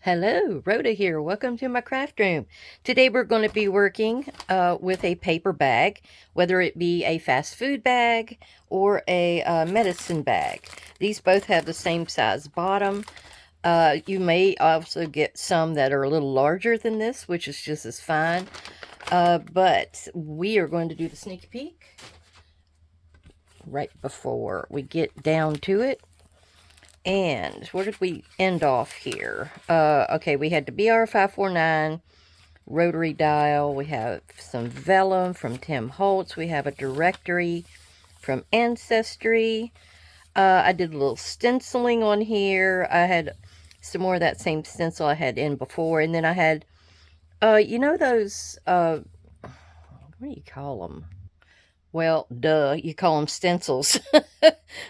Hello, Rhoda here. Welcome to my craft room. Today we're going to be working with a paper bag, whether it be a fast food bag or a medicine bag. These both have the same size bottom. You may also get some that are a little larger than this, which is just as fine. But we are going to do the sneak peek right before we get down to it. And where did we end off here? Okay, we had the BR549 rotary dial. We have some vellum from Tim Holtz. We have a directory from Ancestry. I did a little stenciling on here. I had some more of that same stencil I had in before. And then I had, you know those, what do you call them? Well, duh, you call them stencils.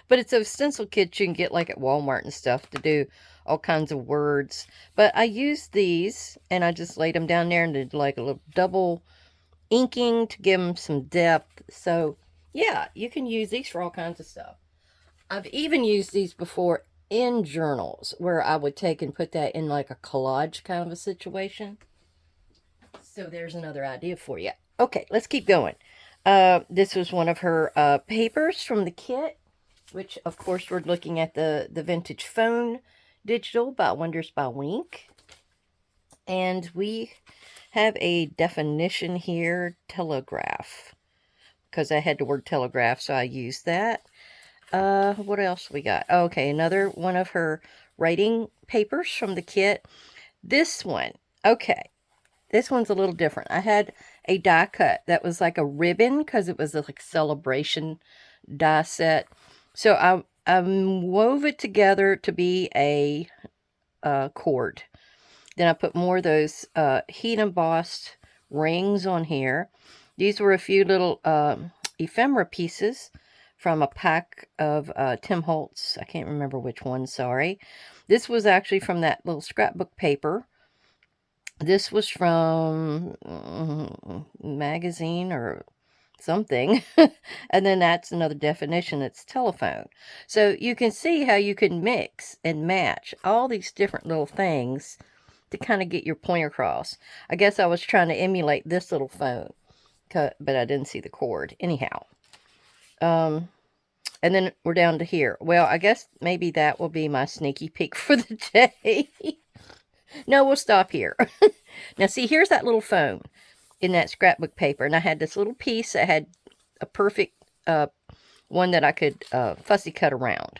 But it's those stencil kits you can get like at Walmart and stuff to do all kinds of words. But I used these and I just laid them down there and did like a little double inking to give them some depth. So yeah, you can use these for all kinds of stuff. I've even used these before in journals where I would take and put that in like a collage kind of a situation. So there's another idea for you. Okay, let's keep going. This was one of her papers from the kit, which of course we're looking at the vintage phone digital by Wonders by Wink. And we have a definition here, telegraph, because I had the word telegraph, so I used that. What else we got? Okay, another one of her writing papers from the kit. This one, okay, this one's a little different. I had a die cut that was like a ribbon because it was a like celebration die set. So I wove it together to be a cord. Then I put more of those heat embossed rings on here. These were a few little ephemera pieces from a pack of Tim Holtz. I can't remember which one, sorry. This was actually from that little scrapbook paper. This was from magazine or something. And then that's another definition. It's telephone. So you can see how you can mix and match all these different little things to kind of get your point across. I guess I was trying to emulate this little phone, but I didn't see the cord. Anyhow. And then we're down to here. Well, I guess maybe that will be my sneaky peek for the day. No, we'll stop here. Now, see, here's that little phone in that scrapbook paper. And I had this little piece that had a perfect one that I could fussy cut around.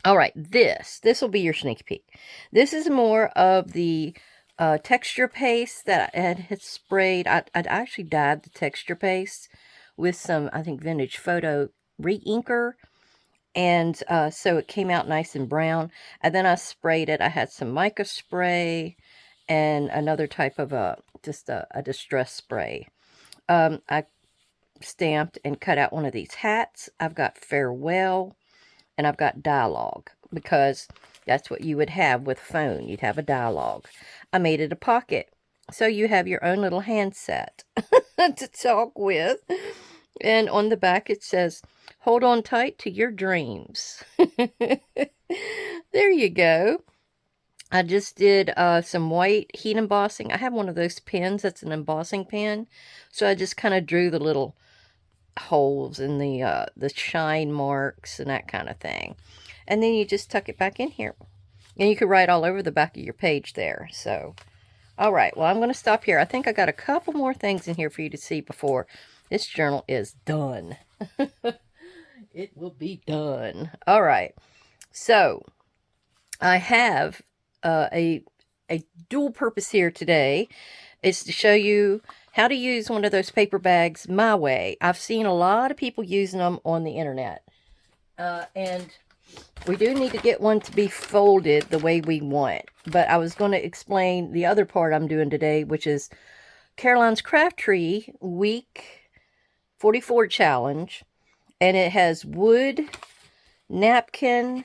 All right, this will be your sneak peek. This is more of the texture paste that I had sprayed. I'd actually dyed the texture paste with some, I think, vintage photo re-inker. And so it came out nice and brown. And then I sprayed it. I had some mica spray and another type of just a distress spray. I stamped and cut out one of these hats. I've got farewell and I've got dialogue because that's what you would have with phone. You'd have a dialogue. I made it a pocket. So you have your own little handset to talk with. And on the back it says, hold on tight to your dreams. There you go. I just did some white heat embossing. I have one of those pens that's an embossing pen. So I just kind of drew the little holes in the shine marks and that kind of thing. And then you just tuck it back in here. And you could write all over the back of your page there. So, all right. Well, I'm going to stop here. I think I got a couple more things in here for you to see before this journal is done. It will be done. All right. So, I have a dual purpose here today. It's to show you how to use one of those paper bags my way. I've seen a lot of people using them on the internet. And we do need to get one to be folded the way we want. But I was going to explain the other part I'm doing today, which is Caroline's Craft Tree Week 44 Challenge. And it has wood, napkin,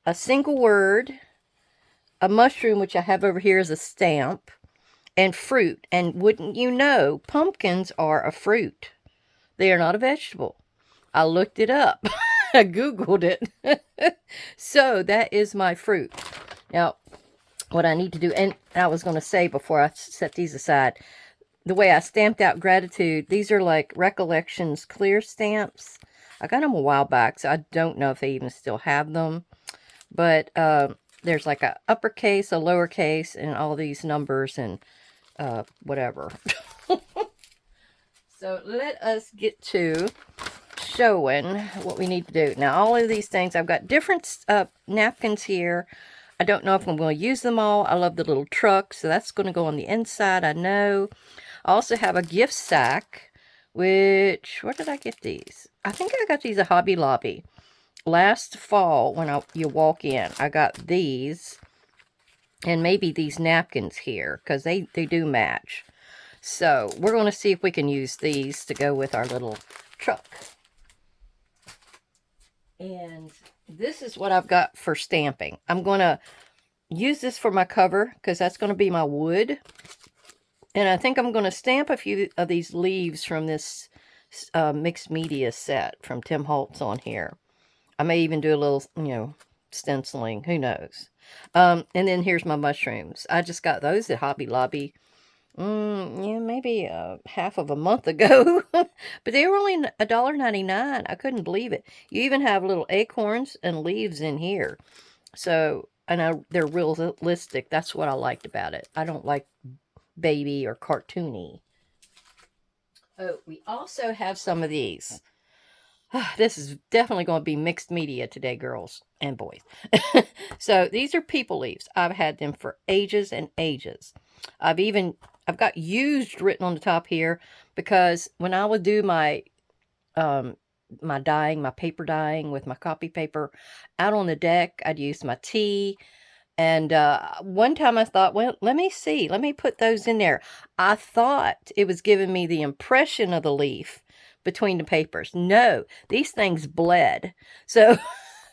a single word, a mushroom, which I have over here as a stamp, and fruit. And wouldn't you know, pumpkins are a fruit. They are not a vegetable. I looked it up. I Googled it. So that is my fruit. Now, what I need to do. And I was going to say before I set these aside, the way I stamped out gratitude, these are like Recollections clear stamps. I got them a while back, so I don't know if they even still have them. But there's like a uppercase, a lowercase, and all these numbers and whatever. So let us get to showing what we need to do. Now, all of these things, I've got different napkins here. I don't know if I'm going to use them all. I love the little truck, so that's going to go on the inside, I know. I also have a gift sack, which, where did I get these? I think I got these at Hobby Lobby. Last fall, when you walk in, I got these, and maybe these napkins here, because they do match. So, we're going to see if we can use these to go with our little truck. And this is what I've got for stamping. I'm going to use this for my cover, because that's going to be my wood. And I think I'm going to stamp a few of these leaves from this mixed media set from Tim Holtz on here. I may even do a little, stenciling. Who knows? And then here's my mushrooms. I just got those at Hobby Lobby. Maybe half of a month ago. But they were only $1.99. I couldn't believe it. You even have little acorns and leaves in here. So, and they're realistic. That's what I liked about it. I don't like baby or cartoony. Oh, we also have some of these. This is definitely going to be mixed media today, girls and boys. So these are people leaves. I've had them for ages and ages. I've got used written on the top here, because when I would do my my dyeing, my paper dyeing with my copy paper out on the deck, I'd use my tea. And one time I thought, well, let me see. Let me put those in there. I thought it was giving me the impression of the leaf between the papers. No, these things bled. So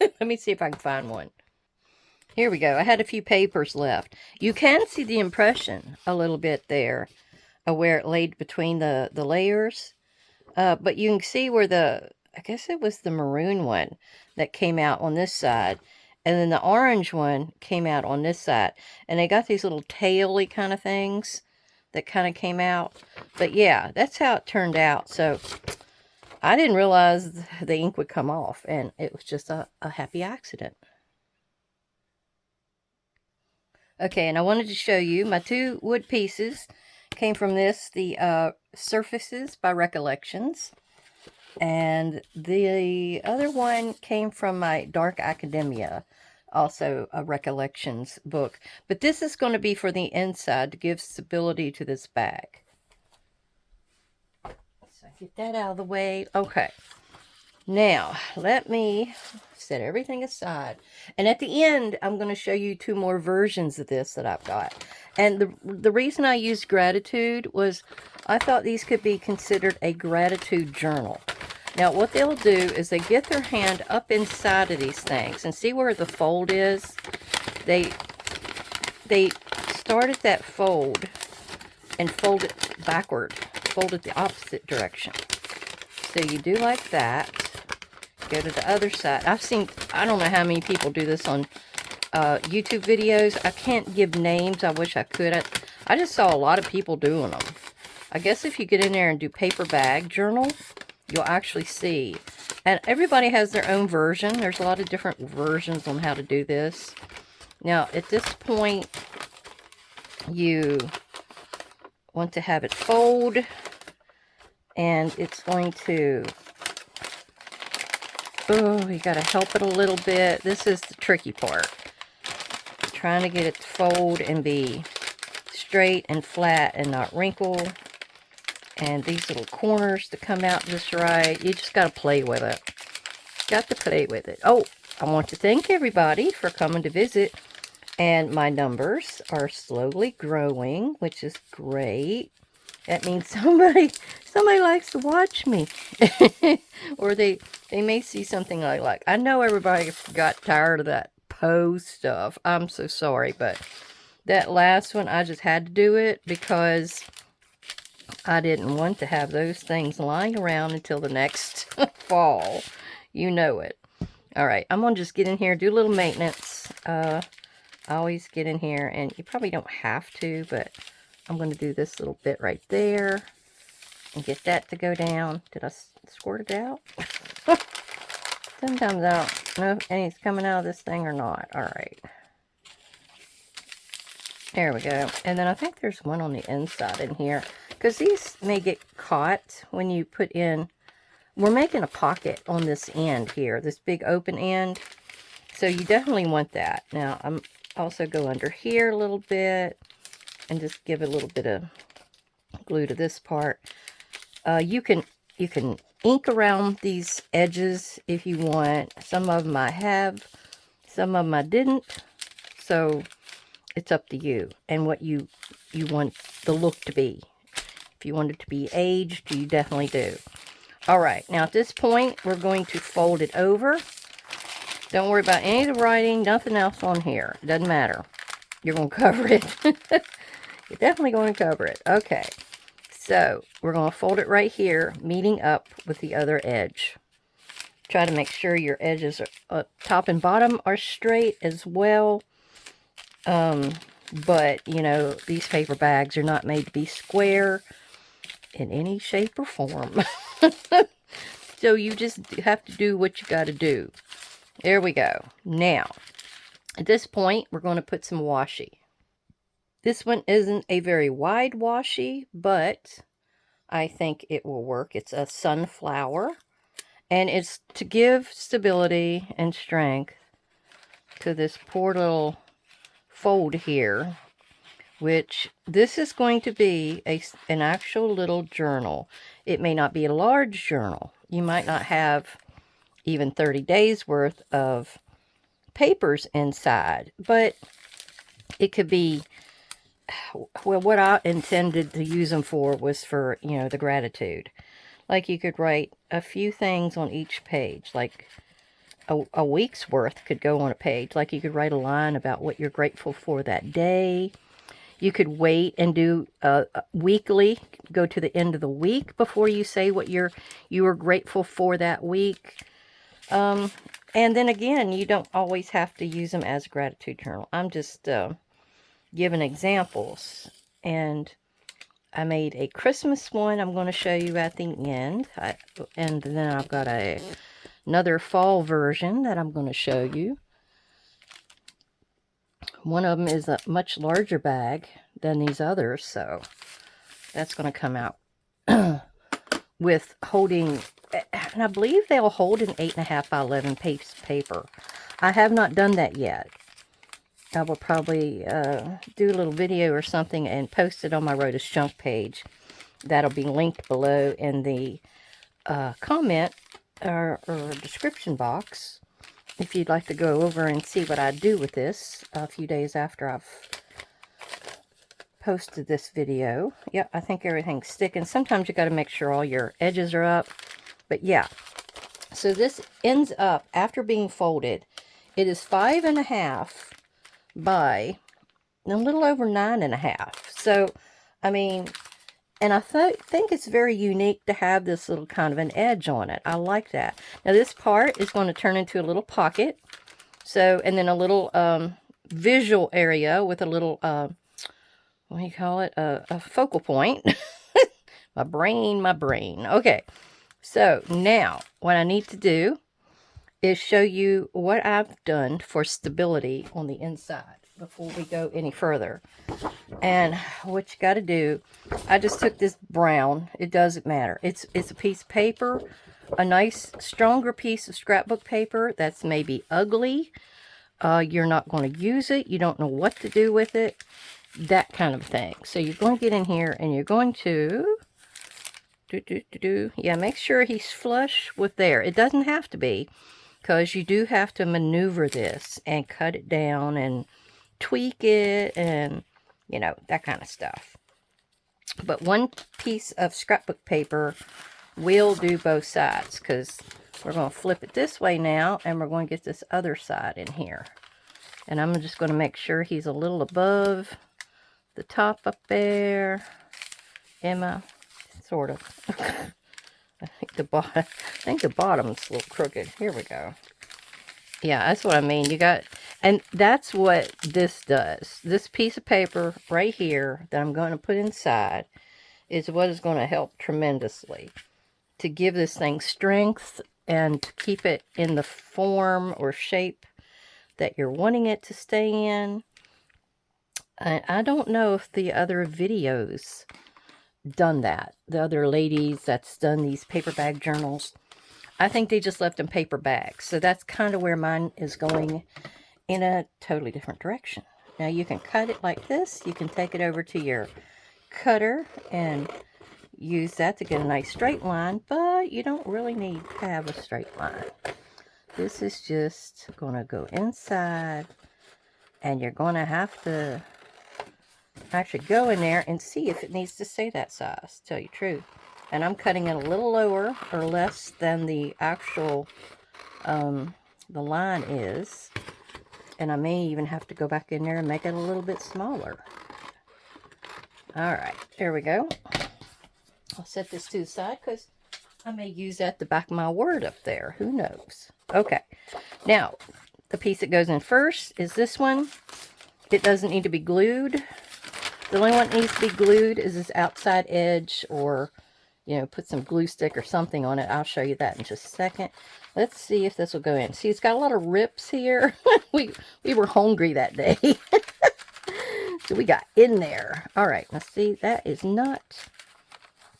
let me see if I can find one. Here we go. I had a few papers left. You can see the impression a little bit there of where it laid between the layers. But you can see where I guess it was the maroon one that came out on this side. And then the orange one came out on this side. And they got these little taily kind of things that kind of came out. But yeah, that's how it turned out. So I didn't realize the ink would come off. And it was just a happy accident. Okay, and I wanted to show you my two wood pieces. Came from the Surfaces by Recollections. And the other one came from my Dark Academia, also a Recollections book. But this is going to be for the inside to give stability to this bag. So get that out of the way. Okay. Now, let me set everything aside. And at the end, I'm going to show you two more versions of this that I've got. And the reason I used gratitude was I thought these could be considered a gratitude journal. Now, what they'll do is they get their hand up inside of these things. And see where the fold is? They start at that fold and fold it backward. Fold it the opposite direction. So you do like that. Go to the other side. I don't know how many people do this on YouTube videos. I can't give names. I wish I could. I just saw a lot of people doing them. I guess if you get in there and do paper bag journal, you'll actually see. And everybody has their own version. There's a lot of different versions on how to do this. Now, at this point, you want to have it fold. And it's going to... Oh, you got to help it a little bit. This is the tricky part. Trying to get it to fold and be straight and flat and not wrinkle. And these little corners to come out just right. You just got to play with it. Got to play with it. Oh, I want to thank everybody for coming to visit. And my numbers are slowly growing, which is great. That means somebody likes to watch me. Or they may see something I like. I know everybody got tired of that pose stuff. I'm so sorry, but that last one, I just had to do it because I didn't want to have those things lying around until the next fall. You know it. All right, I'm going to just get in here, do a little maintenance. I always get in here, and you probably don't have to, but I'm going to do this little bit right there and get that to go down. Did I squirt it out? Sometimes I don't know if any's coming out of this thing or not. All right. There we go. And then I think there's one on the inside in here, because these may get caught when you put in. We're making a pocket on this end here, this big open end. So you definitely want that. Now, I'm also go under here a little bit and just give a little bit of glue to this part. You can ink around these edges if you want. Some of them I have, some of them I didn't. So it's up to you and what you want the look to be. If you want it to be aged, you definitely do. All right, now at this point, we're going to fold it over. Don't worry about any of the writing, nothing else on here. It doesn't matter. You're going to cover it. You're definitely going to cover it. Okay, so we're going to fold it right here, meeting up with the other edge. Try to make sure your edges are top and bottom are straight as well. But, you know, these paper bags are not made to be square in any shape or form. So you just have to do what you got to do. There we go. Now, at this point, we're going to put some washi. This one isn't a very wide washi, but I think it will work. It's a sunflower, and it's to give stability and strength to this poor little fold here, which this is going to be an actual little journal. It may not be a large journal. You might not have even 30 days worth of papers inside, but it could be, well, what I intended to use them for was for, you know, the gratitude. Like you could write a few things on each page, like a week's worth could go on a page. Like you could write a line about what you're grateful for that day. You could wait and do weekly, go to the end of the week before you say what you were grateful for that week. And then again, you don't always have to use them as a gratitude journal. I'm just giving examples. And I made a Christmas one I'm going to show you at the end. And then I've got another fall version that I'm going to show you. One of them is a much larger bag than these others, so that's going to come out with holding, and I believe they'll hold an 8.5 by 11 piece paper. I have not done that yet. I will probably do a little video or something and post it on my Rhoda's Junk page. That'll be linked below in the comment or description box if you'd like to go over and see what I do with this a few days after I've posted this video. Yeah, I think everything's sticking. Sometimes you got to make sure all your edges are up. But yeah, so this ends up, after being folded, it is 5.5 by a little over 9.5. So, I mean, and I think it's very unique to have this little kind of an edge on it. I like that. Now, this part is going to turn into a little pocket. So, and then a little visual area with a little, what do you call it? A focal point. My brain. Okay. So, now, what I need to do is show you what I've done for stability on the inside before we go any further. And what you got to do, I just took this brown. It doesn't matter. It's a piece of paper, a nice, stronger piece of scrapbook paper that's maybe ugly. You're not going to use it. You don't know what to do with it. That kind of thing. So you're going to get in here and you're going to yeah, make sure he's flush with there. It doesn't have to be, because you do have to maneuver this and cut it down and tweak it and, you know, that kind of stuff. But one piece of scrapbook paper will do both sides, because we're going to flip it this way now, and we're going to get this other side in here. And I'm just going to make sure he's a little above the top up there. Emma, sort of. I think the bottom's a little crooked. Here we go. Yeah, that's what I mean. You got, and that's what this does. This piece of paper right here that I'm going to put inside is what is going to help tremendously to give this thing strength and to keep it in the form or shape that you're wanting it to stay in. I don't know if the other videos done that. The other ladies that's done these paper bag journals, I think they just left them paper bags. So that's kind of where mine is going, in a totally different direction. Now you can cut it like this. You can take it over to your cutter and use that to get a nice straight line, but you don't really need to have a straight line. This is just going to go inside, and you're going to have to actually go in there and see if it needs to stay that size, to tell you the truth. And I'm cutting it a little lower or less than the actual the line is. And I may even have to go back in there and make it a little bit smaller. Alright, there we go. I'll set this to the side because I may use that to back my word up there. Who knows? Okay. Now, the piece that goes in first is this one. It doesn't need to be glued. The only one that needs to be glued is this outside edge, or, you know, put some glue stick or something on it. I'll show you that in just a second. Let's see if this will go in. See, it's got a lot of rips here. we were hungry that day. So we got in there. All right, now see, that is not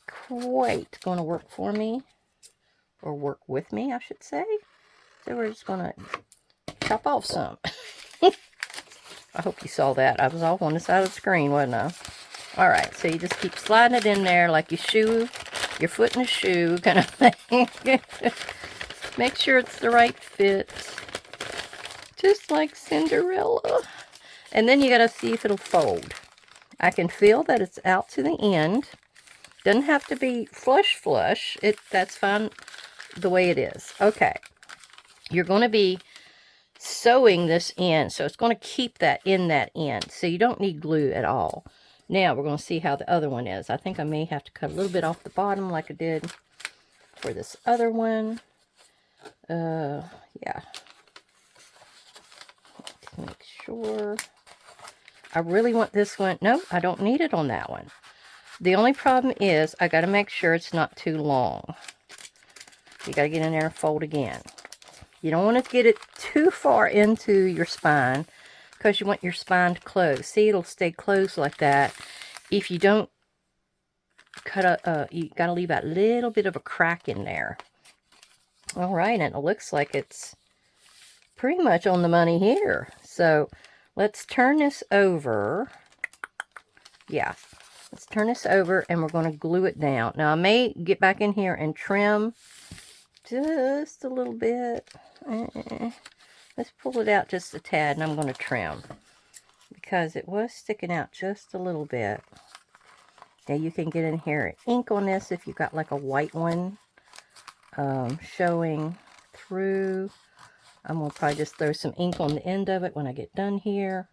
quite going to work for me, or work with me, I should say. So we're just going to chop off some. I hope you saw that. I was off on the side of the screen, wasn't I? All right, so you just keep sliding it in there like your shoe, your foot in a shoe kind of thing. Make sure it's the right fit. Just like Cinderella. And then you got to see if it'll fold. I can feel that it's out to the end. Doesn't have to be flush. That's fine the way it is. Okay. You're going to be sewing this in, so it's going to keep that in that end. So you don't need glue at all. Now we're going to see how the other one is. I think I may have to cut a little bit off the bottom like I did for this other one. Yeah. To make sure. I really want this one. No, I don't need it on that one. The only problem is I got to make sure it's not too long. You got to get in there and fold again. You don't want to get it too far into your spine because you want your spine to close. See, it'll stay closed like that. If you don't cut you got to leave that little bit of a crack in there. All right, and it looks like it's pretty much on the money here. So let's turn this over. Yeah, let's turn this over and we're going to glue it down. Now I may get back in here and trim just a little bit. Let's pull it out just a tad, and I'm going to trim because it was sticking out just a little bit. Now you can get in here and ink on this if you've got like a white one showing through. I'm going to probably just throw some ink on the end of it when I get done here,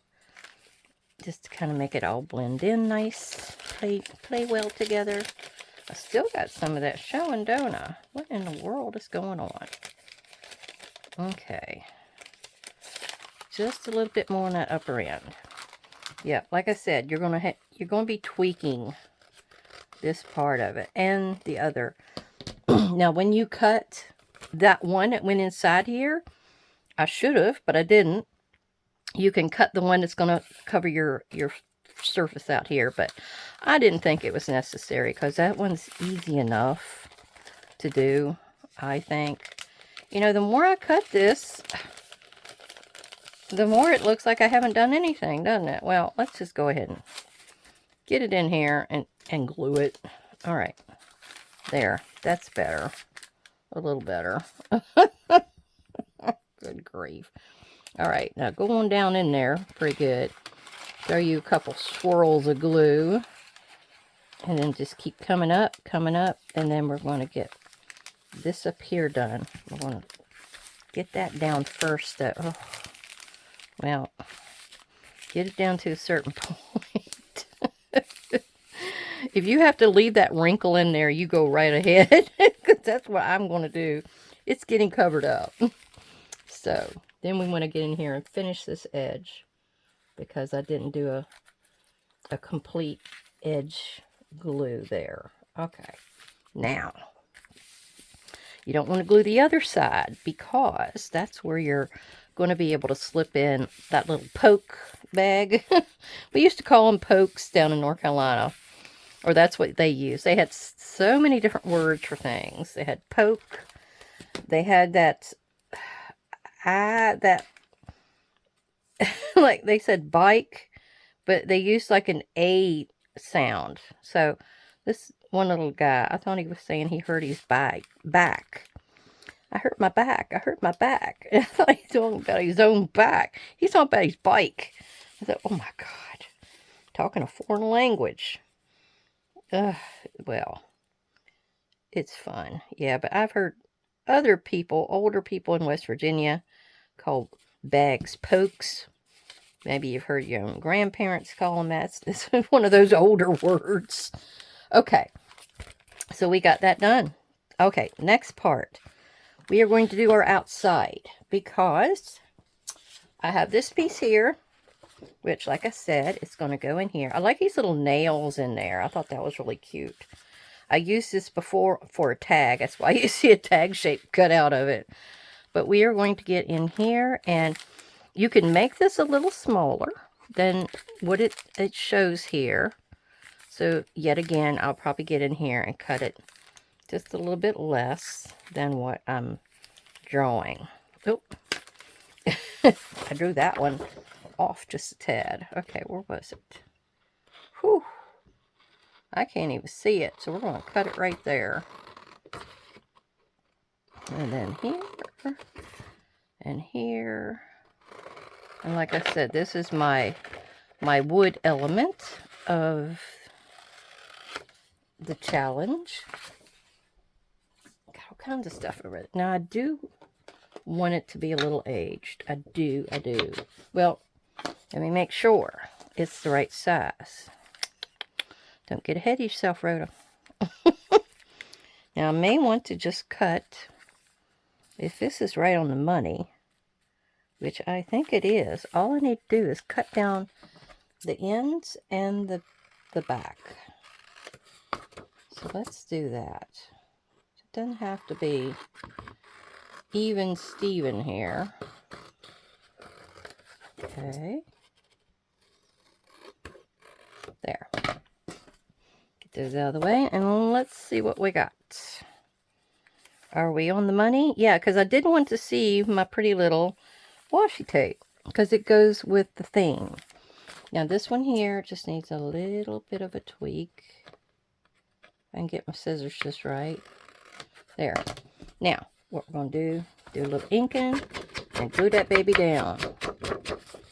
just to kind of make it all blend in nice, play well together. I still got some of that showing, don't I? What in the world is going on? Okay. Just a little bit more on that upper end. Yeah, like I said, you're gonna be tweaking this part of it and the other. Now, when you cut that one that went inside here, I should have, but I didn't. You can cut the one that's gonna cover your surface out here, but I didn't think it was necessary because that one's easy enough to do, I think. You know, the more I cut this, the more it looks like I haven't done anything, doesn't it? Well, let's just go ahead and get it in here and glue it. All right. There. That's better. A little better. Good grief. All right. Now go on down in there. Pretty good. Throw you a couple swirls of glue. And then just keep coming up. And then we're going to get this up here done. We're going to get that down first. Oh. Well, get it down to a certain point. If you have to leave that wrinkle in there, you go right ahead. Because that's what I'm going to do. It's getting covered up. So, Then we want to get in here and finish this edge because I didn't do a complete edge glue there. Okay, now you don't want to glue the other side because that's where you're going to be able to slip in that little poke bag. We used to call them pokes down in North Carolina, or that's what they used. They had so many different words for things. They had poke. They had that like they said bike, but they used like an A sound. So this one little guy, I thought he was saying he hurt his back. I hurt my back. I hurt my back. I thought he was talking about his own back. He's talking about his bike. I thought, oh my God, talking a foreign language. Well, it's fun. Yeah, but I've heard other people, older people in West Virginia, call bags pokes. Maybe you've heard your own grandparents call them that. It's one of those older words. Okay, so we got that done. Okay, next part. We are going to do our outside because I have this piece here, which, like I said, it's going to go in here. I like these little nails in there. I thought that was really cute. I used this before for a tag. That's why you see a tag shape cut out of it. But we are going to get in here, and you can make this a little smaller than what it shows here. So, yet again, I'll probably get in here and cut it just a little bit less than what I'm drawing. Oh, I drew that one off just a tad. Okay, where was it? Whew. I can't even see it, so we're going to cut it right there. And then here, and here. And like I said, this is my wood element of the challenge. Got all kinds of stuff over it. Now, I do want it to be a little aged. I do. Well, let me make sure it's the right size. Don't get ahead of yourself, Rhoda. Now, I may want to just cut, if this is right on the money, which I think it is, all I need to do is cut down the ends and the back. So let's do that. It doesn't have to be even Steven here. Okay. There. Get those out of the way, and let's see what we got. Are we on the money? Yeah, because I did want to see my pretty little washi tape, because it goes with the theme. Now this one here just needs a little bit of a tweak. I can get my scissors just right. There. Now, what we're going to do a little inking and glue that baby down.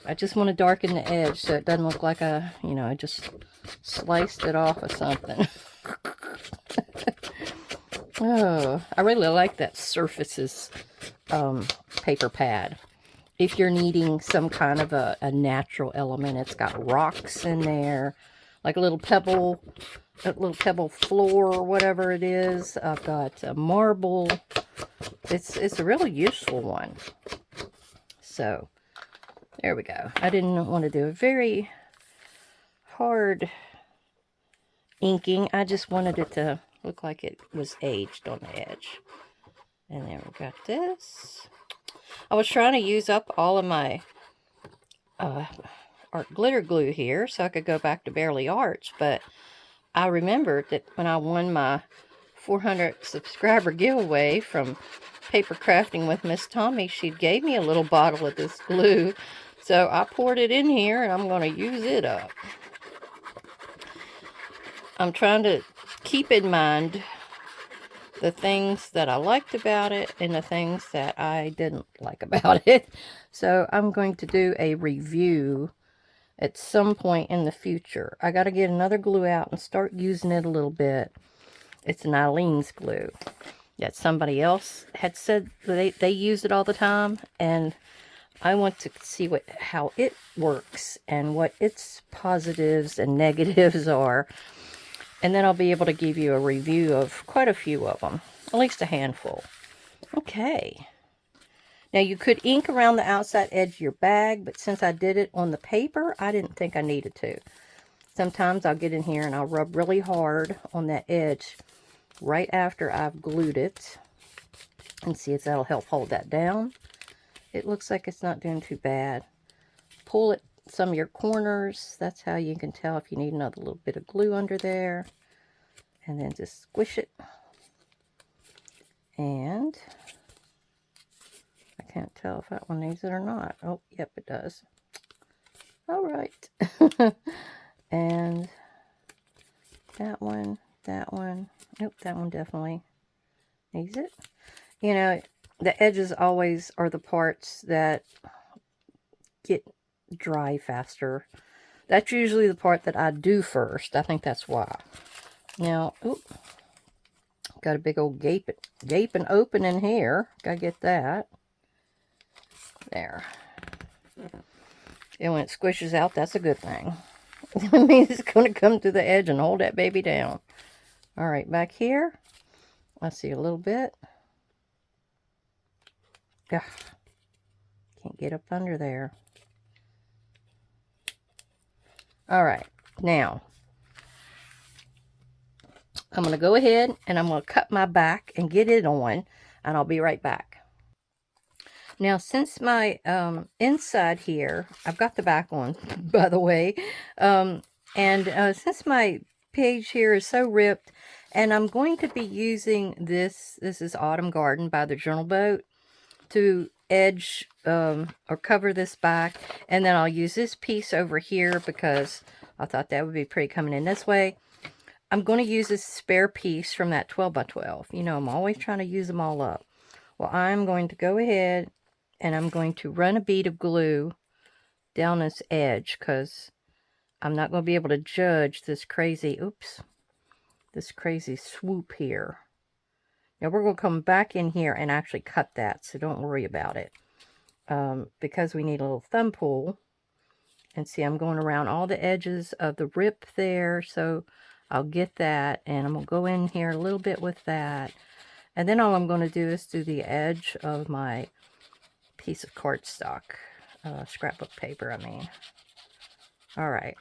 I just want to darken the edge so it doesn't look like I just sliced it off of something. Oh, I really like that Surfaces paper pad. If you're needing some kind of a natural element, it's got rocks in there, like a little pebble floor or whatever it is. I've got a marble. It's a really useful one. So there we go. I didn't want to do a very hard inking. I just wanted it to look like it was aged on the edge. And then we got this. I was trying to use up all of my art glitter glue here so I could go back to Barely Arts, but I remembered that when I won my 400 subscriber giveaway from Paper Crafting with Miss Tommy, she gave me a little bottle of this glue, so I poured it in here and I'm going to use it up. I'm trying to keep in mind the things that I liked about it and the things that I didn't like about it. So I'm going to do a review at some point in the future. I got to get another glue out and start using it a little bit. It's an Eileen's glue that somebody else had said they use it all the time, and I want to see how it works and what its positives and negatives are. And then I'll be able to give you a review of quite a few of them. At least a handful. Okay. Now you could ink around the outside edge of your bag, but since I did it on the paper, I didn't think I needed to. Sometimes I'll get in here and I'll rub really hard on that edge right after I've glued it. And see if that'll help hold that down. It looks like it's not doing too bad. Pull it some of your corners. That's how you can tell if you need another little bit of glue under there. And then just squish it. And I can't tell if that one needs it or not. Oh, yep, it does. All right. And that one. Nope, that one definitely needs it. You know, the edges always are the parts that get dry faster. That's usually the part that I do first. I think that's why. Now, oop, got a big old gaping opening here. Gotta get that. There. And when it squishes out, that's a good thing. It means it's going to come to the edge and hold that baby down. All right, back here. I see a little bit. Ugh, can't get up under there. All right, now I'm going to go ahead and I'm going to cut my back and get it on, and I'll be right back. Now, since my inside here, I've got the back on, by the way, since my page here is so ripped, and I'm going to be using this is Autumn Garden by the Journal Boat, to edge or cover this back, and then I'll use this piece over here because I thought that would be pretty coming in this way. I'm going to use this spare piece from that 12 by 12. You know, I'm always trying to use them all up. Well, I'm going to go ahead and I'm going to run a bead of glue down this edge because I'm not going to be able to judge this crazy, this crazy swoop here. Now we're going to come back in here and actually cut that, so don't worry about it. Because we need a little thumb pull. And see, I'm going around all the edges of the rip there, so I'll get that. And I'm going to go in here a little bit with that. And then all I'm going to do is do the edge of my piece of cardstock, scrapbook paper, I mean. All right.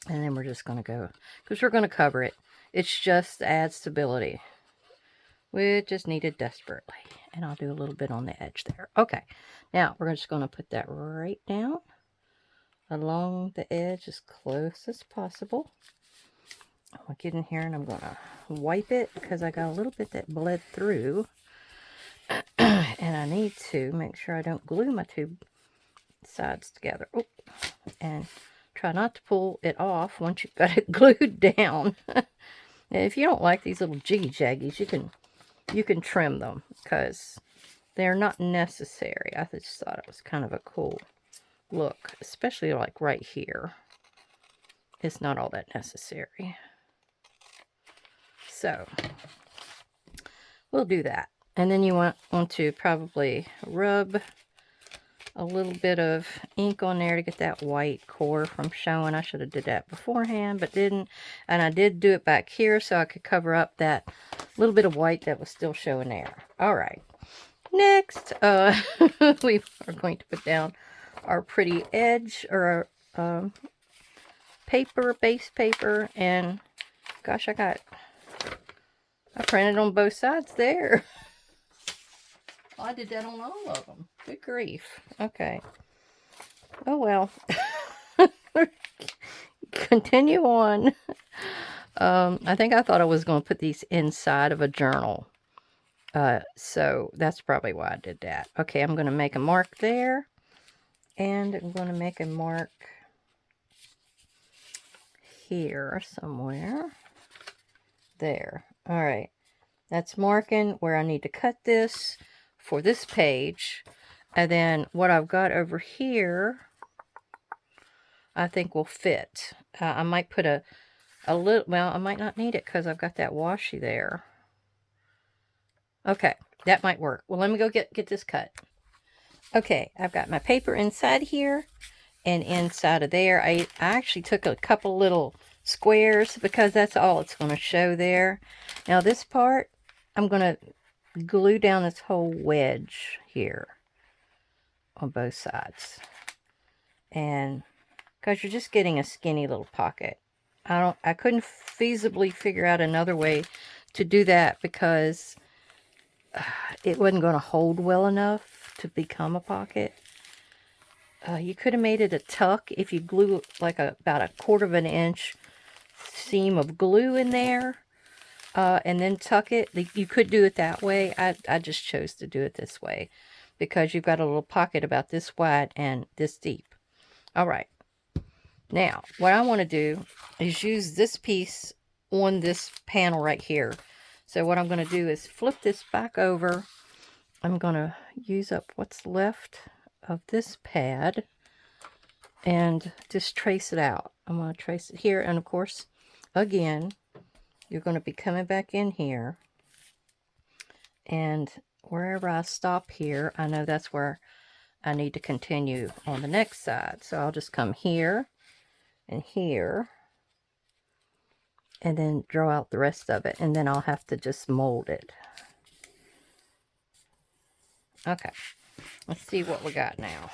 And then we're just going to go, because we're going to cover it. It's just to add stability, which is needed desperately. And I'll do a little bit on the edge there. Okay. Now, we're just going to put that right down along the edge as close as possible. I'm going to get in here and I'm going to wipe it because I got a little bit that bled through. And I need to make sure I don't glue my two sides together. Oh, and try not to pull it off once you've got it glued down. If you don't like these little jiggy-jaggies, you can trim them because they're not necessary. I just thought it was kind of a cool look, especially like right here. It's not all that necessary. So, we'll do that. And then you want to probably rub a little bit of ink on there to get that white core from showing. I should have did that beforehand, but didn't. And I did do it back here so I could cover up that little bit of white that was still showing there. All right. Next, we are going to put down our pretty edge or paper, base paper. And gosh, I printed on both sides there. I did that on all of them. Good grief. Okay. Oh, well. Continue on. I think I thought I was going to put these inside of a journal. So that's probably why I did that. Okay, I'm going to make a mark there. And I'm going to make a mark here somewhere. There. All right. That's marking where I need to cut this for this page. And then what I've got over here, I think will fit. I might put a little, well, I might not need it because I've got that washi there. Okay, that might work. Well, let me go get this cut. Okay, I've got my paper inside here and inside of there. I actually took a couple little squares because that's all it's going to show there. Now this part, I'm going to glue down this whole wedge here. on both sides. And because you're just getting a skinny little pocket. I couldn't feasibly figure out another way to do that because it wasn't going to hold well enough to become a pocket. You could have made it a tuck if you glue like about 1/4 inch seam of glue in there, and then tuck it. You could do it that way. I just chose to do it this way because you've got a little pocket about this wide and this deep. All right. Now, what I want to do is use this piece on this panel right here. So what I'm going to do is flip this back over. I'm going to use up what's left of this pad and just trace it out. I'm going to trace it here. And of course, again, you're going to be coming back in here. And wherever I stop here, I know that's where I need to continue on the next side. So I'll just come here and here, and then draw out the rest of it, and then I'll have to just mold it. Okay, let's see what we got now.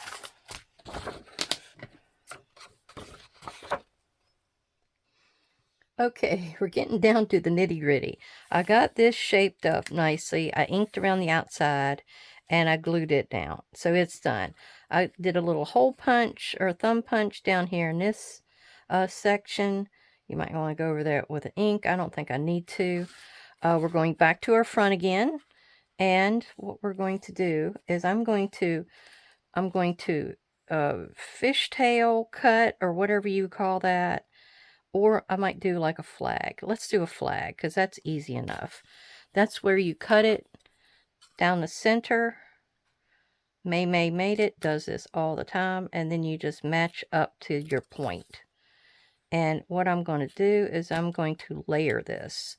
Okay, we're getting down to the nitty-gritty. I got this shaped up nicely. I inked around the outside, and I glued it down. So it's done. I did a little hole punch or thumb punch down here in this section. You might want to go over there with ink. I don't think I need to. We're going back to our front again. And what we're going to do is I'm going to fishtail cut, or whatever you call that. Or I might do like a flag. Let's do a flag because that's easy enough. That's where you cut it down the center. May made it, does this all the time. And then you just match up to your point. And what I'm going to do is I'm going to layer this.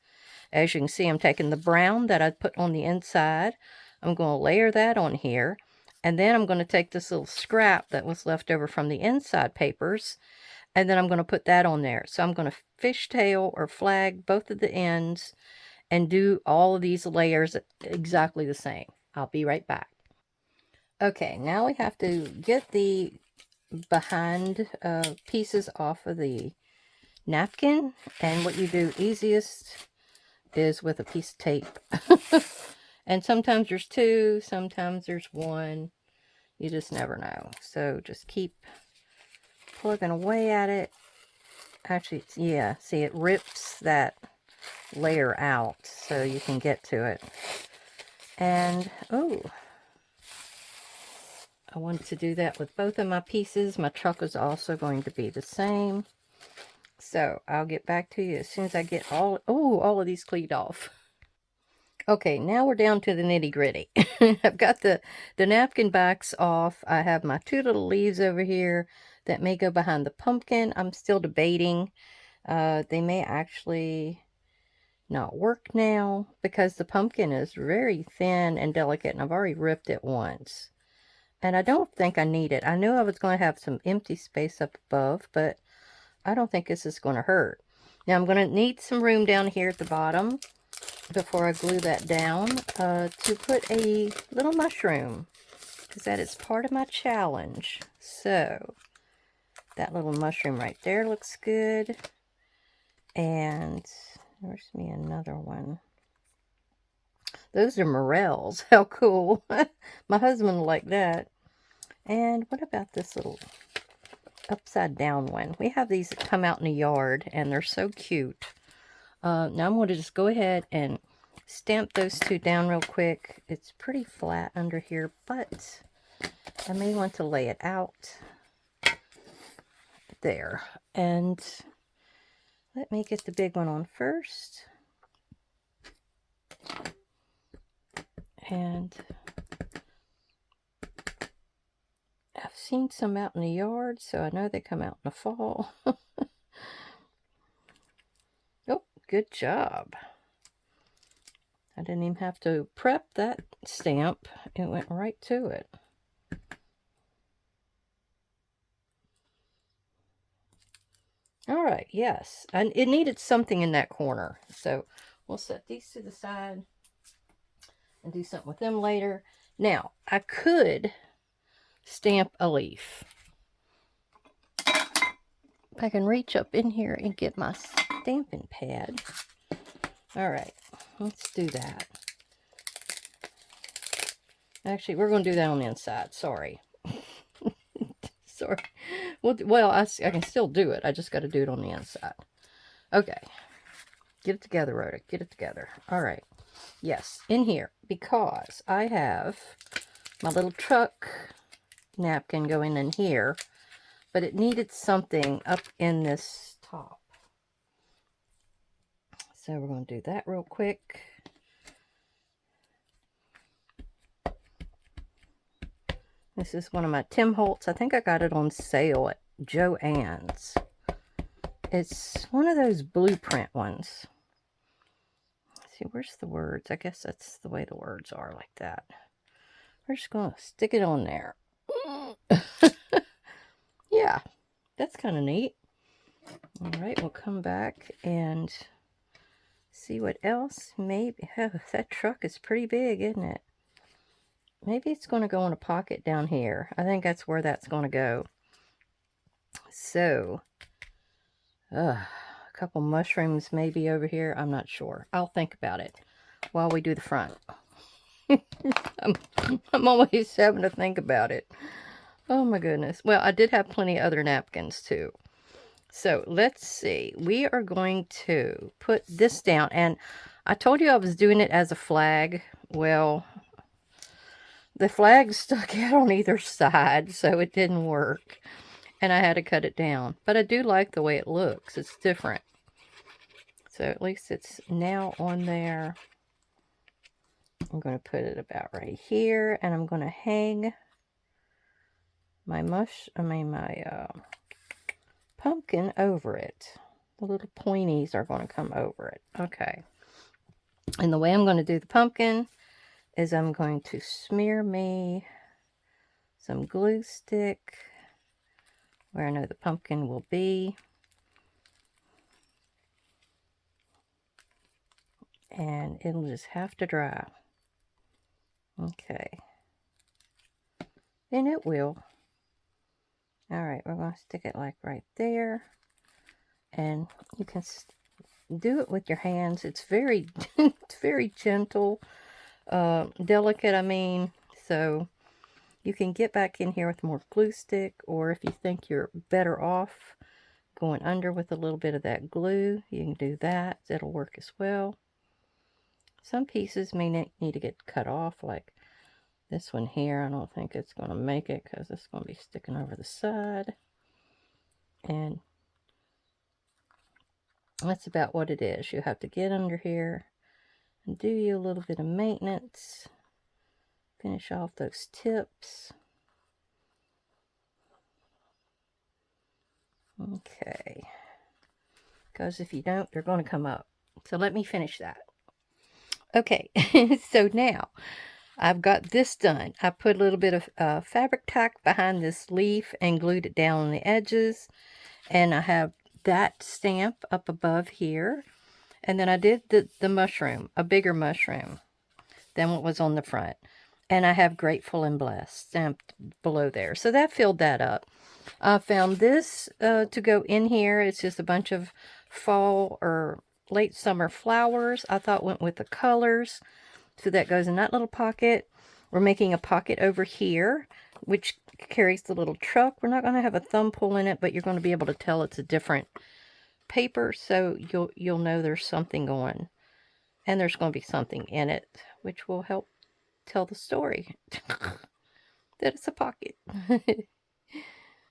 As you can see, I'm taking the brown that I put on the inside. I'm going to layer that on here. And then I'm going to take this little scrap that was left over from the inside papers, and then I'm going to put that on there. So I'm going to fishtail or flag both of the ends and do all of these layers exactly the same. I'll be right back. Okay, now we have to get the behind pieces off of the napkin. And what you do easiest is with a piece of tape. And sometimes there's two, sometimes there's one. You just never know. So just keep plugging away at it. Actually, yeah, see, it rips that layer out so you can get to it. And, oh, I wanted to do that with both of my pieces. My truck is also going to be the same. So I'll get back to you as soon as I get all of these cleaned off. Okay, now we're down to the nitty-gritty. I've got the napkin backs off. I have my two little leaves over here that may go behind the pumpkin. I'm still debating. They may actually not work now because the pumpkin is very thin and delicate, and I've already ripped it once. And I don't think I need it. I knew I was going to have some empty space up above, but I don't think this is going to hurt. Now I'm going to need some room down here at the bottom before I glue that down to put a little mushroom, because that is part of my challenge. So that little mushroom right there looks good. And there's me another one. Those are morels. How cool. My husband will like that. And what about this little upside down one? We have these that come out in the yard, and they're so cute. Now I'm going to just go ahead and stamp those two down real quick. It's pretty flat under here, but I may want to lay it out there. And let me get the big one on first. And I've seen some out in the yard, so I know they come out in the fall. Oh, good job. I didn't even have to prep that stamp. It went right to it. All right, yes. And it needed something in that corner. So we'll set these to the side and do something with them later. Now, I could stamp a leaf. If I can reach up in here and get my stamping pad. All right, let's do that. Actually, we're going to do that on the inside. Sorry. Sorry. Well, I can still do it. I just got to do it on the inside. Okay. Get it together, Rhoda. Get it together. All right. Yes, in here, because I have my little truck napkin going in here, but it needed something up in this top. So we're going to do that real quick. This is one of my Tim Holtz. I think I got it on sale at Joann's. It's one of those blueprint ones. Let's see, where's the words? I guess that's the way the words are, like that. We're just going to stick it on there. Yeah, that's kind of neat. All right, we'll come back and see what else. Maybe, oh, that truck is pretty big, isn't it? Maybe it's going to go in a pocket down here. I think that's where that's going to go. So, a couple mushrooms maybe over here. I'm not sure. I'll think about it while we do the front. I'm always having to think about it. Oh my goodness. Well, I did have plenty of other napkins too. So let's see. We are going to put this down. And I told you I was doing it as a flag. Well, the flag stuck out on either side, so it didn't work. And I had to cut it down. But I do like the way it looks. It's different. So at least it's now on there. I'm going to put it about right here. And I'm going to hang my pumpkin over it. The little pointies are going to come over it. Okay. And the way I'm going to do the pumpkin is I'm going to smear me some glue stick where I know the pumpkin will be. And it'll just have to dry. Okay. And it will. Alright, we're going to stick it like right there. And you can do it with your hands. It's very, it's very gentle, delicate, I mean. So you can get back in here with more glue stick, or if you think you're better off going under with a little bit of that glue, you can do that. It'll work as well. Some pieces may need to get cut off, like this one here. I don't think it's going to make it because it's going to be sticking over the side. And that's about what it is. You have to get under here and do you a little bit of maintenance. Finish off those tips. Okay. Because if you don't, they're going to come up. So let me finish that. Okay. So now I've got this done. I put a little bit of fabric tack behind this leaf and glued it down on the edges. And I have that stamp up above here. And then I did the mushroom, a bigger mushroom than what was on the front. And I have Grateful and Blessed stamped below there. So that filled that up. I found this to go in here. It's just a bunch of fall or late summer flowers. I thought went with the colors. So that goes in that little pocket. We're making a pocket over here, which carries the little truck. We're not going to have a thumb pull in it, but you're going to be able to tell it's a different paper, so you'll know there's something going. And there's going to be something in it, which will help tell the story. That it's a pocket.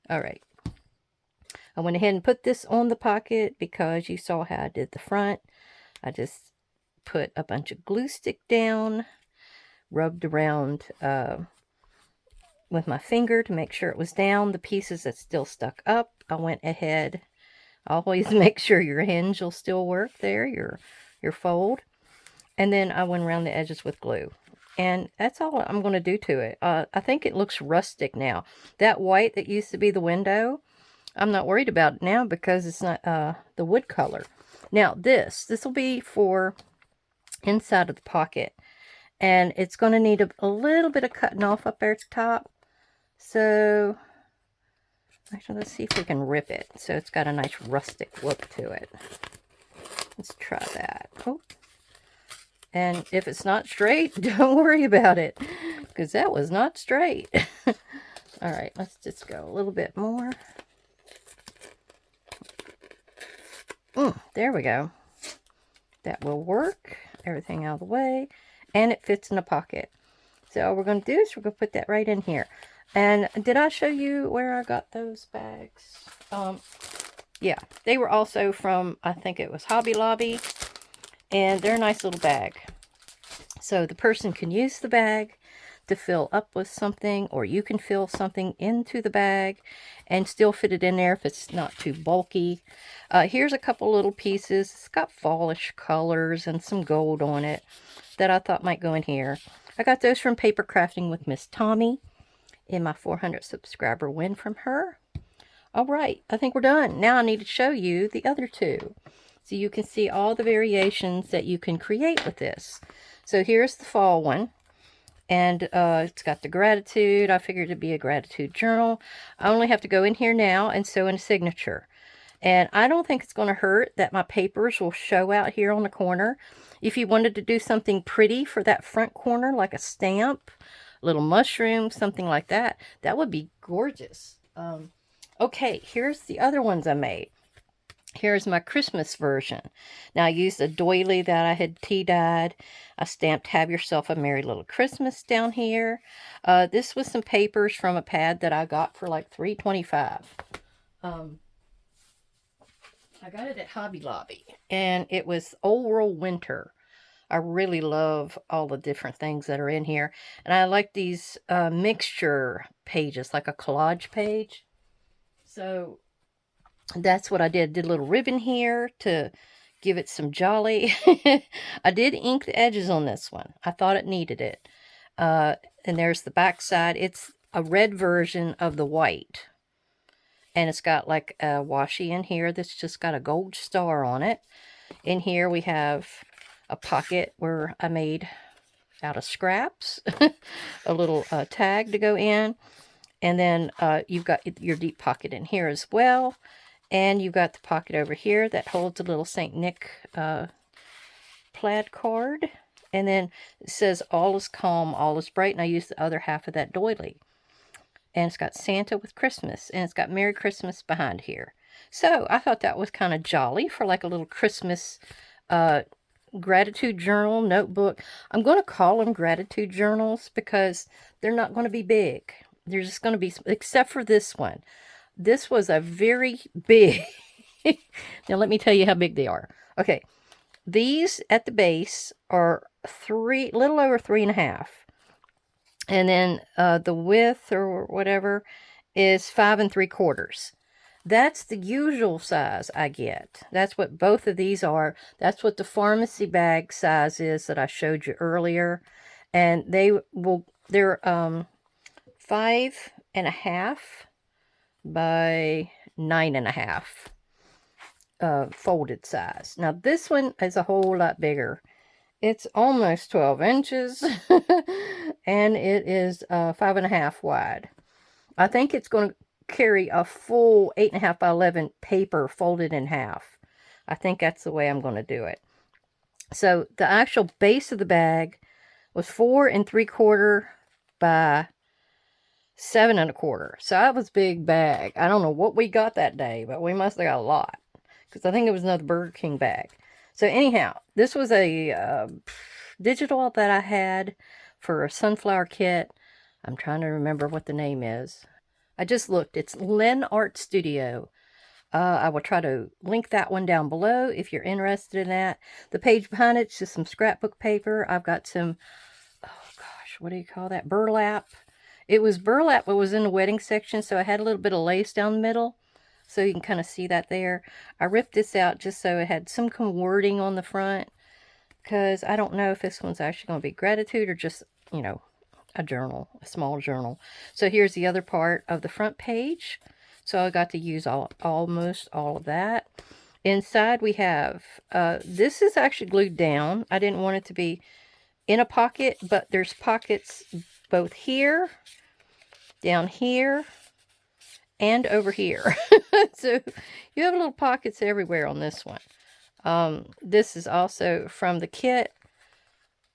All right. I went ahead and put this on the pocket because you saw how I did the front. I just put a bunch of glue stick down, rubbed around with my finger to make sure it was down. The pieces that still stuck up, I went ahead. Always make sure your hinge will still work there, your fold. And then I went around the edges with glue. And that's all I'm going to do to it. I think it looks rustic now. That white that used to be the window, I'm not worried about it now because it's not the wood color. Now this will be for inside of the pocket. And it's going to need a little bit of cutting off up there at the top. So, actually, let's see if we can rip it. So it's got a nice rustic look to it. Let's try that. Oh. And if it's not straight, don't worry about it, because that was not straight. All right, let's just go a little bit more. There we go. That will work. Everything out of the way. And it fits in a pocket. So all we're going to do is we're going to put that right in here. And did I show you where I got those bags? Yeah, they were also from, I think it was Hobby Lobby. And they're a nice little bag. So the person can use the bag to fill up with something, or you can fill something into the bag and still fit it in there if it's not too bulky. Here's a couple little pieces. It's got fallish colors and some gold on it that I thought might go in here. I got those from Paper Crafting with Miss Tommy in my 400 subscriber win from her. All right, I think we're done. Now I need to show you the other two, so you can see all the variations that you can create with this. So here's the fall one. And it's got the gratitude. I figured it'd be a gratitude journal. I only have to go in here now and sew in a signature. And I don't think it's going to hurt that my papers will show out here on the corner. If you wanted to do something pretty for that front corner, like a stamp, a little mushroom, something like that, that would be gorgeous. Okay, here's the other ones I made. Here's my Christmas version. Now, I used a doily that I had tea-dyed. I stamped "Have Yourself a Merry Little Christmas" down here. This was some papers from a pad that I got for like $3.25. I got it at Hobby Lobby, and it was Old World Winter. I really love all the different things that are in here. And I like these mixture pages, like a collage page. So that's what I did. Did a little ribbon here to give it some jolly. I did ink the edges on this one. I thought it needed it. And there's the back side. It's a red version of the white. And it's got like a washi in here that's just got a gold star on it. In here we have a pocket where I made out of scraps. A little tag to go in. And then you've got your deep pocket in here as well. And you've got the pocket over here that holds a little St. Nick plaid card. And then it says, "All is calm, all is bright." And I used the other half of that doily. And it's got Santa with Christmas. And it's got Merry Christmas behind here. So I thought that was kind of jolly for like a little Christmas gratitude journal, notebook. I'm going to call them gratitude journals because they're not going to be big. They're just going to be, except for this one. This was a very big. Now let me tell you how big they are. Okay, these at the base are little over 3.5, and then the width or whatever is 5 3/4. That's the usual size I get. That's what both of these are. That's what the pharmacy bag size is that I showed you earlier, and they're 5.5 by 9.5 folded size. Now this one is a whole lot bigger. It's almost 12 inches and it is 5.5 wide. I think it's going to carry a full 8.5 by 11 paper folded in half. I think that's the way I'm going to do it. So the actual base of the bag was 4 3/4 by 7 1/4. So that was a big bag. I don't know what we got that day, but we must have got a lot. Because I think it was another Burger King bag. So anyhow, this was a digital that I had for a sunflower kit. I'm trying to remember what the name is. I just looked. It's Len Art Studio. I will try to link that one down below if you're interested in that. The page behind it's just some scrapbook paper. I've got some, oh gosh, what do you call that? Burlap. It was burlap, but it was in the wedding section, so I had a little bit of lace down the middle. So you can kind of see that there. I ripped this out just so it had some kind of wording on the front, because I don't know if this one's actually going to be gratitude or just, you know, a journal, a small journal. So here's the other part of the front page. So I got to use almost all of that. Inside we have, this is actually glued down. I didn't want it to be in a pocket, but there's pockets both here down here and over here. So you have little pockets everywhere on this one. This is also from the kit,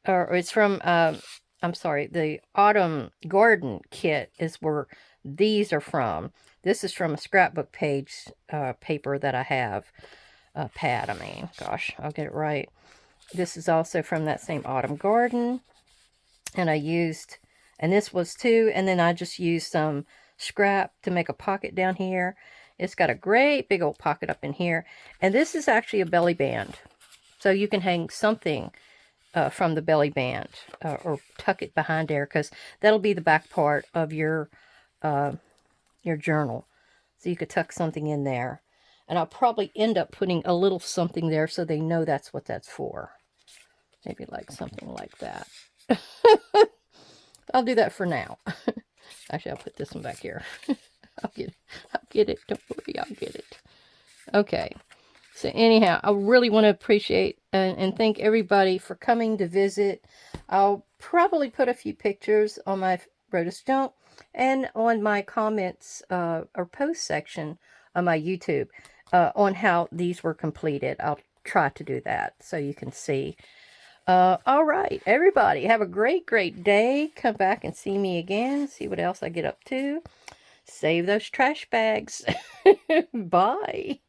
or it's from, I'm sorry, the Autumn Garden kit is where these are from. This is from a scrapbook page paper that I have. Pad, I mean. Gosh, I'll get it right. This is also from that same Autumn Garden. And I used, and this was too, and then I just used some scrap to make a pocket down here. It's got a great big old pocket up in here. And this is actually a belly band. So you can hang something from the belly band or tuck it behind there, because that'll be the back part of your journal. So you could tuck something in there. And I'll probably end up putting a little something there so they know that's what that's for. Maybe like something like that. I'll do that for now. Actually, I'll put this one back here. I'll get it. Don't worry, I'll get it. Okay. So anyhow, I really want to appreciate and thank everybody for coming to visit. I'll probably put a few pictures on my rotoscope and on my comments or post section on my YouTube on how these were completed. I'll try to do that so you can see. All right, everybody, have a great, great day. Come back and see me again. See what else I get up to. Save those trash bags. Bye.